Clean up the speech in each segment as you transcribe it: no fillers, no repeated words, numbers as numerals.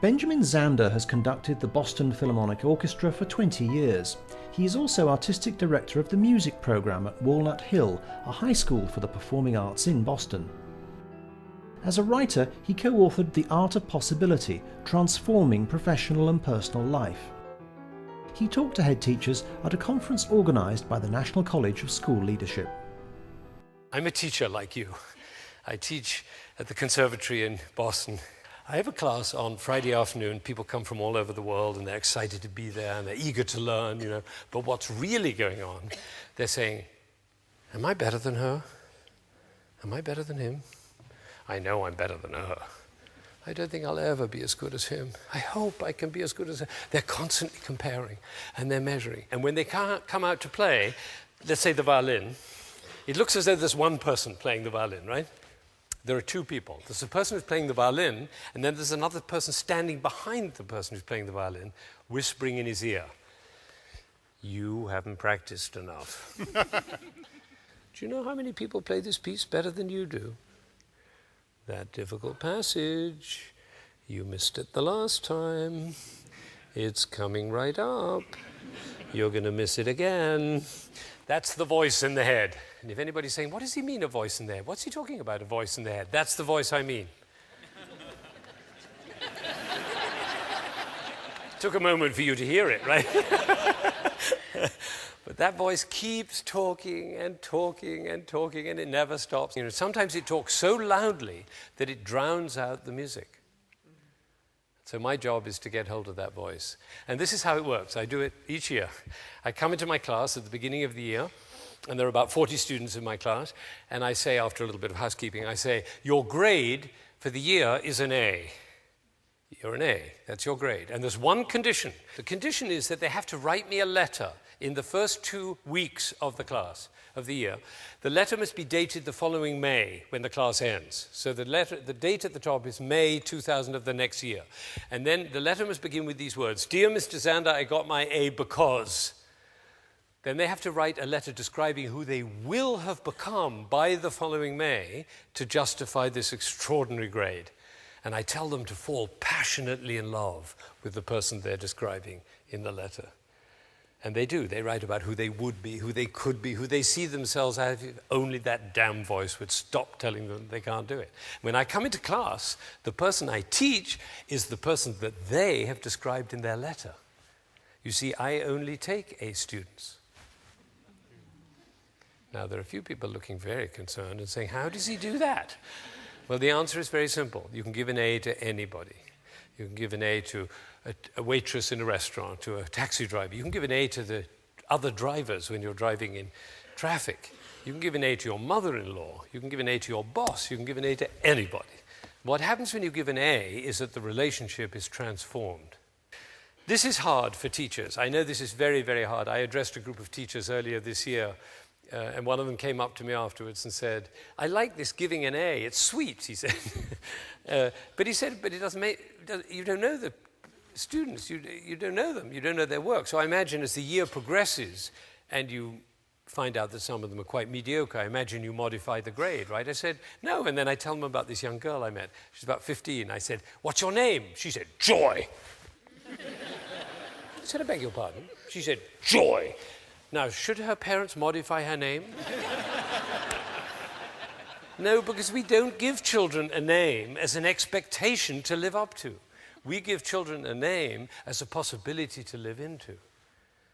Benjamin Zander has conducted the Boston Philharmonic Orchestra for 20 years. He is also artistic director of the music program at Walnut Hill, a high school for the performing arts in Boston. As a writer, he co-authored The Art of Possibility, Transforming Professional and Personal Life. He talked to head teachers at a conference organised by the National College of School Leadership. I'm a teacher like you. I teach at the Conservatory in Boston. I have a class on Friday afternoon. People come from all over the world and they're excited to be there and they're eager to learn, you know. But what's really going on, they're saying, am I better than her? Am I better than him? I know I'm better than her. I don't think I'll ever be as good as him. I hope I can be as good as her. They're constantly comparing and they're measuring. And when they come out to play, let's say the violin, it looks as though there's one person playing the violin, right? There are two people. There's the person who's playing the violin, and then there's another person standing behind the person who's playing the violin, whispering in his ear, you haven't practiced enough. Do you know how many people play this piece better than you do? That difficult passage, you missed it the last time. It's coming right up. You're going to miss it again. That's the voice in the head. And if anybody's saying, what does he mean, a voice in the head? What's he talking about, a voice in the head? That's the voice I mean. Took a moment for you to hear it, right? But that voice keeps talking and talking and talking, and it never stops. You know, sometimes it talks so loudly that it drowns out the music. So my job is to get hold of that voice. And this is how it works. I do it each year. I come into my class at the beginning of the year, and there are about 40 students in my class, and I say, after a little bit of housekeeping, I say, your grade for the year is an A. You're an A. That's your grade. And there's one condition. The condition is that they have to write me a letter in the first 2 weeks of the class, of the year. The letter must be dated the following May, when the class ends. So the date at the top is May 2000 of the next year. And then the letter must begin with these words, Dear Mr. Zander, I got my A because. Then they have to write a letter describing who they will have become by the following May to justify this extraordinary grade. And I tell them to fall passionately in love with the person they're describing in the letter. And they do. They write about who they would be, who they could be, who they see themselves as if only that damn voice would stop telling them they can't do it. When I come into class, the person I teach is the person that they have described in their letter. You see, I only take A students. Now, there are a few people looking very concerned and saying, how does he do that? Well, the answer is very simple. You can give an A to anybody. You can give an A to a waitress in a restaurant, to a taxi driver. You can give an A to the other drivers when you're driving in traffic. You can give an A to your mother-in-law. You can give an A to your boss. You can give an A to anybody. What happens when you give an A is that the relationship is transformed. This is hard for teachers. I know this is very, very hard. I addressed a group of teachers earlier this year, and one of them came up to me afterwards and said, I like this giving an A. It's sweet, he said. But he said, but it doesn't make, you don't know the students. You don't know them. You don't know their work. So I imagine as the year progresses and you find out that some of them are quite mediocre, I imagine you modify the grade, right? I said, no. And then I tell them about this young girl I met. She's about 15. I said, what's your name? She said, Joy. I said, I beg your pardon? She said, Joy. Now, should her parents modify her name? No, because we don't give children a name as an expectation to live up to. We give children a name as a possibility to live into.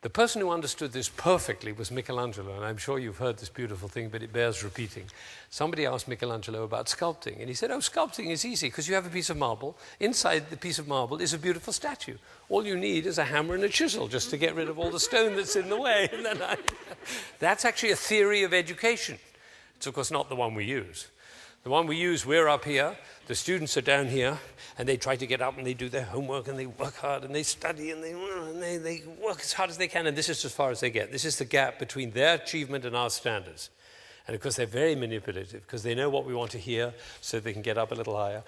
The person who understood this perfectly was Michelangelo, and I'm sure you've heard this beautiful thing, but it bears repeating. Somebody asked Michelangelo about sculpting, and he said, oh, sculpting is easy, because you have a piece of marble. Inside the piece of marble is a beautiful statue. All you need is a hammer and a chisel just to get rid of all the stone that's in the way. And then That's actually a theory of education. It's, of course, not the one we use. The one we use, we're up here, the students are down here, and they try to get up and they do their homework and they work hard and they study and they work as hard as they can, and this is as far as they get. This is the gap between their achievement and our standards. And of course they're very manipulative because they know what we want to hear so they can get up a little higher.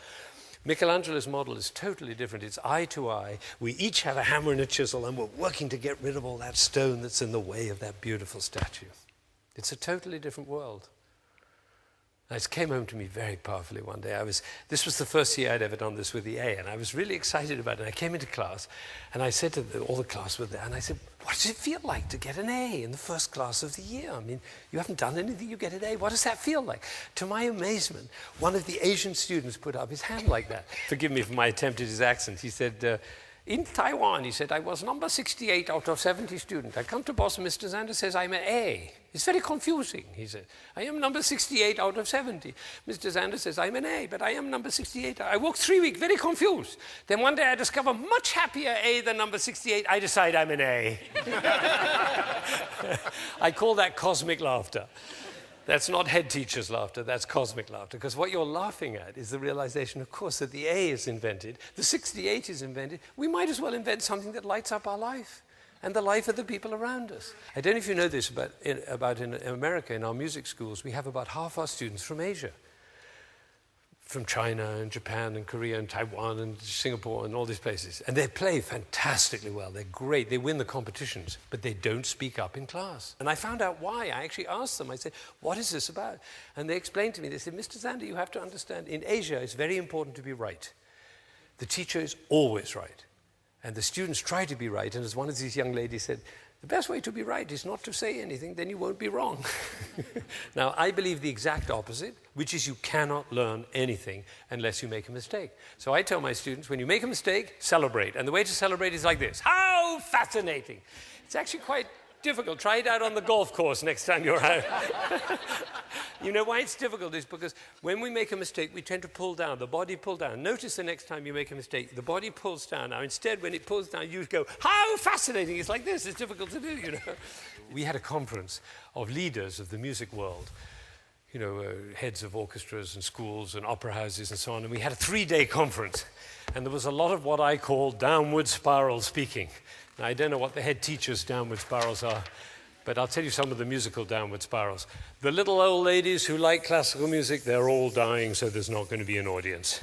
Michelangelo's model is totally different. It's eye to eye. We each have a hammer and a chisel and we're working to get rid of all that stone that's in the way of that beautiful statue. It's a totally different world. It came home to me very powerfully one day. This was the first year I'd ever done this with the A, and I was really excited about it. I came into class, and I said to all the class were there, and I said, what does it feel like to get an A in the first class of the year? I mean, you haven't done anything, you get an A. What does that feel like? To my amazement, one of the Asian students put up his hand like that. Forgive me for my attempt at his accent. He said, in Taiwan, he said, I was number 68 out of 70 students. I come to Boston, Mr. Zander says I'm an A. It's very confusing, he said. I am number 68 out of 70. Mr. Zander says I'm an A, but I am number 68. I worked 3 weeks, very confused. Then one day I discover much happier A than number 68. I decide I'm an A. I call that cosmic laughter. That's not head teacher's laughter, that's cosmic laughter. Because what you're laughing at is the realization, of course, that the A is invented, the 68 is invented. We might as well invent something that lights up our life and the life of the people around us. I don't know if you know this, but in America, in our music schools, we have about half our students from Asia. From China and Japan and Korea and Taiwan and Singapore and all these places. And they play fantastically well. They're great. They win the competitions, but they don't speak up in class. And I found out why. I actually asked them. I said, what is this about? And they explained to me. They said, Mr. Zander, you have to understand, in Asia, it's very important to be right. The teacher is always right. And the students try to be right. And as one of these young ladies said, the best way to be right is not to say anything, then you won't be wrong. Now, I believe the exact opposite, which is you cannot learn anything unless you make a mistake. So I tell my students, when you make a mistake, celebrate. And the way to celebrate is like this. How fascinating. It's actually quite difficult. Try it out on the golf course next time you're out. You know why it's difficult is because when we make a mistake, we tend to pull down, the body pull down. Notice the next time you make a mistake, the body pulls down. Now, instead, when it pulls down, you go, how fascinating. It's like this. It's difficult to do, you know. We had a conference of leaders of the music world, you know, heads of orchestras and schools and opera houses and so on, and we had a 3-day conference. And there was a lot of what I call downward spiral speaking. Now, I don't know what the head teacher's downward spirals are, but I'll tell you some of the musical downward spirals. The little old ladies who like classical music, they're all dying, so there's not going to be an audience.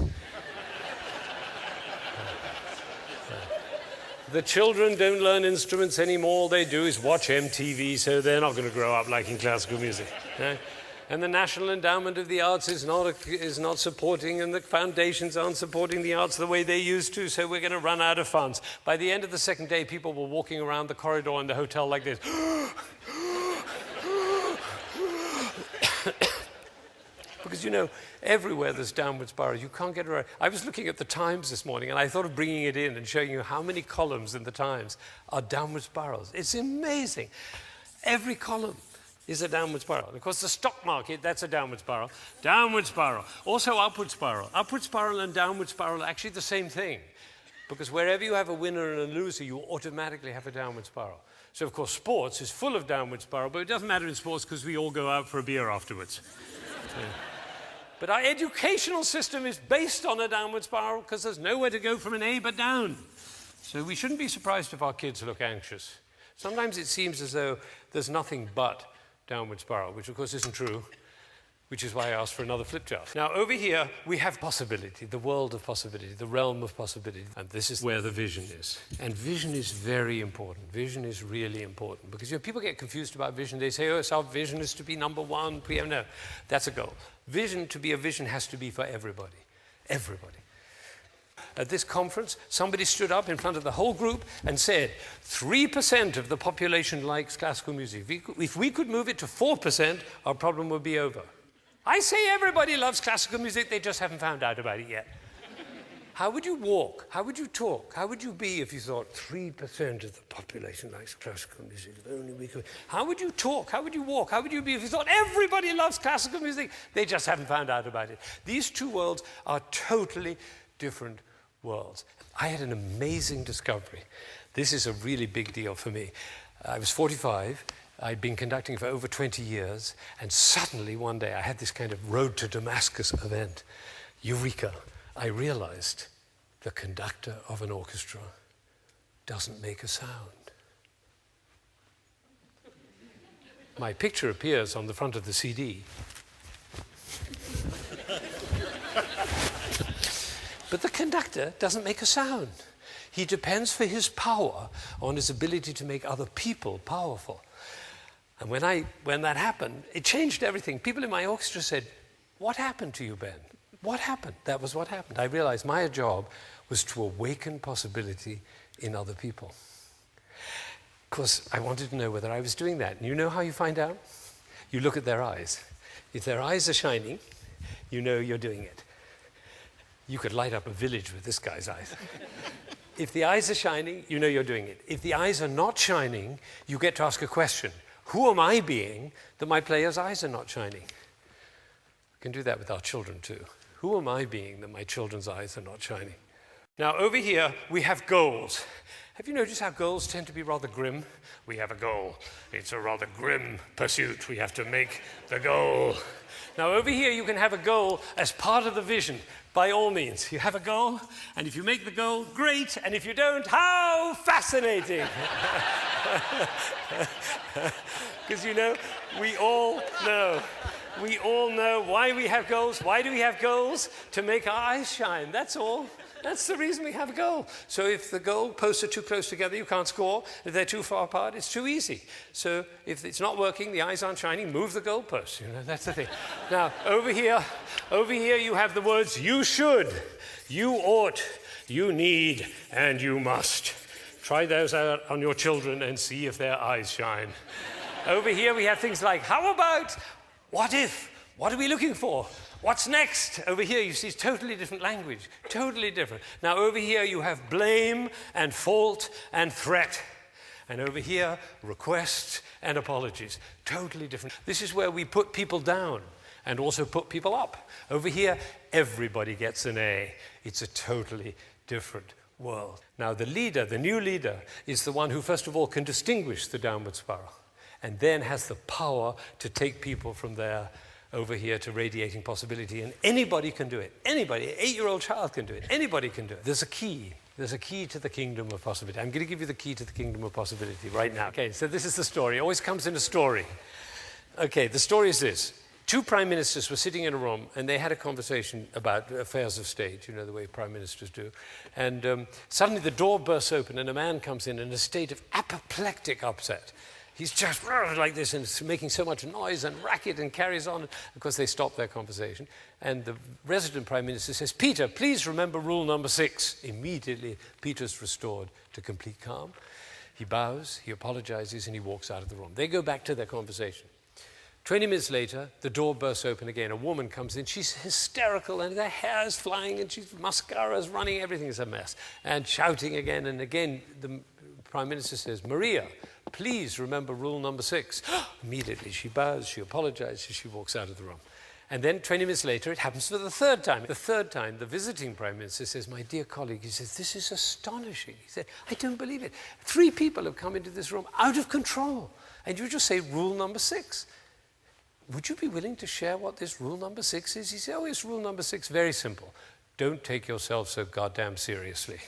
The children don't learn instruments anymore. All they do is watch MTV, so they're not going to grow up liking classical music. And the National Endowment of the Arts is not supporting, and the foundations aren't supporting the arts the way they used to, so we're going to run out of funds. By the end of the second day, people were walking around the corridor in the hotel like this. Because, you know, everywhere there's downward spiral. You can't get around. I was looking at the Times this morning, and I thought of bringing it in and showing you how many columns in the Times are downward spirals. It's amazing. Every column is a downward spiral. Of course, the stock market, that's a downward spiral. Downward spiral. Also upward spiral. Upward spiral and downward spiral are actually the same thing. Because wherever you have a winner and a loser, you automatically have a downward spiral. So, of course, sports is full of downward spiral, but it doesn't matter in sports because we all go out for a beer afterwards. Yeah. But our educational system is based on a downward spiral because there's nowhere to go from an A but down. So we shouldn't be surprised if our kids look anxious. Sometimes it seems as though there's nothing but downward spiral, which of course isn't true, which is why I asked for another flip chart. Now over here we have possibility, the world of possibility, the realm of possibility, and this is where the vision is. And vision is very important. Vision is really important because, you know, people get confused about vision. They say, oh, so our vision is to be number one. No, that's a goal. Vision, to be a vision, has to be for everybody. Everybody. At this conference, somebody stood up in front of the whole group and said, 3% of the population likes classical music. If we could move it to 4%, our problem would be over. I say everybody loves classical music, they just haven't found out about it yet. How would you walk? How would you talk? How would you be if you thought 3% of the population likes classical music? If only we could. How would you talk? How would you walk? How would you be if you thought everybody loves classical music? They just haven't found out about it. These two worlds are totally different worlds. I had an amazing discovery. This is a really big deal for me. I was 45. I'd been conducting for over 20 years, and suddenly one day I had this kind of road to Damascus event. Eureka! I realized the conductor of an orchestra doesn't make a sound. My picture appears on the front of the CD. But the conductor doesn't make a sound. He depends for his power on his ability to make other people powerful. And when that happened, it changed everything. People in my orchestra said, What happened to you, Ben? What happened? That was what happened. I realized my job was to awaken possibility in other people. Because I wanted to know whether I was doing that. And you know how you find out? You look at their eyes. If their eyes are shining, you know you're doing it. You could light up a village with this guy's eyes. If the eyes are shining, you know you're doing it. If the eyes are not shining, you get to ask a question. Who am I being that my player's eyes are not shining? We can do that with our children too. Who am I being that my children's eyes are not shining? Now over here, we have goals. Have you noticed how goals tend to be rather grim? We have a goal. It's a rather grim pursuit. We have to make the goal. Now over here, you can have a goal as part of the vision. By all means, you have a goal, and if you make the goal, great, and if you don't, how fascinating. Because you know, we all know why we have goals. Why do we have goals? To make our eyes shine, that's all. That's the reason we have a goal. So if the goal posts are too close together, you can't score. If they're too far apart, it's too easy. So if it's not working, the eyes aren't shining, move the goalpost. You know, that's the thing. Now, over here you have the words you should, you ought, you need, and you must. Try those out on your children and see if their eyes shine. Over here we have things like, how about, what if, what are we looking for? What's next? Over here, you see totally different language, totally different. Now, over here, you have blame and fault and threat. And over here, requests and apologies, totally different. This is where we put people down and also put people up. Over here, everybody gets an A. It's a totally different world. Now, the leader, the new leader, is the one who, first of all, can distinguish the downward spiral and then has the power to take people from there over here to radiating possibility, and anybody can do it. Anybody, an 8-year-old child can do it. Anybody can do it. There's a key. There's a key to the kingdom of possibility. I'm going to give you the key to the kingdom of possibility right now. Okay, so this is the story. It always comes in a story. Okay, the story is this. 2 prime ministers were sitting in a room, and they had a conversation about affairs of state, you know, the way prime ministers do. And suddenly the door bursts open, and a man comes in a state of apoplectic upset. He's just like this and making so much noise and racket and carries on. Of course, they stop their conversation. And the resident prime minister says, Peter, please remember rule number 6. Immediately, Peter's restored to complete calm. He bows, he apologizes, and he walks out of the room. They go back to their conversation. 20 minutes later, the door bursts open again. A woman comes in. She's hysterical, and her hair is flying, and mascara's running. Everything is a mess. And shouting again and again. The prime minister says, Maria, please remember rule number 6. Immediately, she bows, she apologizes, she walks out of the room. And then 20 minutes later, it happens for the 3rd time. The 3rd time, the visiting prime minister says, my dear colleague, he says, this is astonishing. He said, I don't believe it. 3 people have come into this room out of control. And you just say rule number 6. Would you be willing to share what this rule number 6 is? He said, oh, it's rule number 6, very simple. Don't take yourself so goddamn seriously.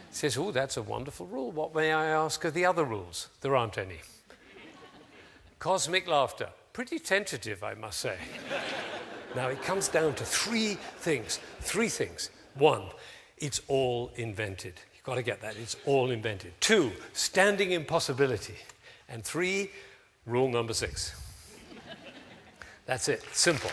He says, oh, that's a wonderful rule. What, may I ask, are the other rules? There aren't any. Cosmic laughter. Pretty tentative, I must say. Now, it comes down to 3 things. 3 things. 1, it's all invented. You've got to get that. It's all invented. 2, standing in possibility. And 3, rule number 6. That's it. Simple.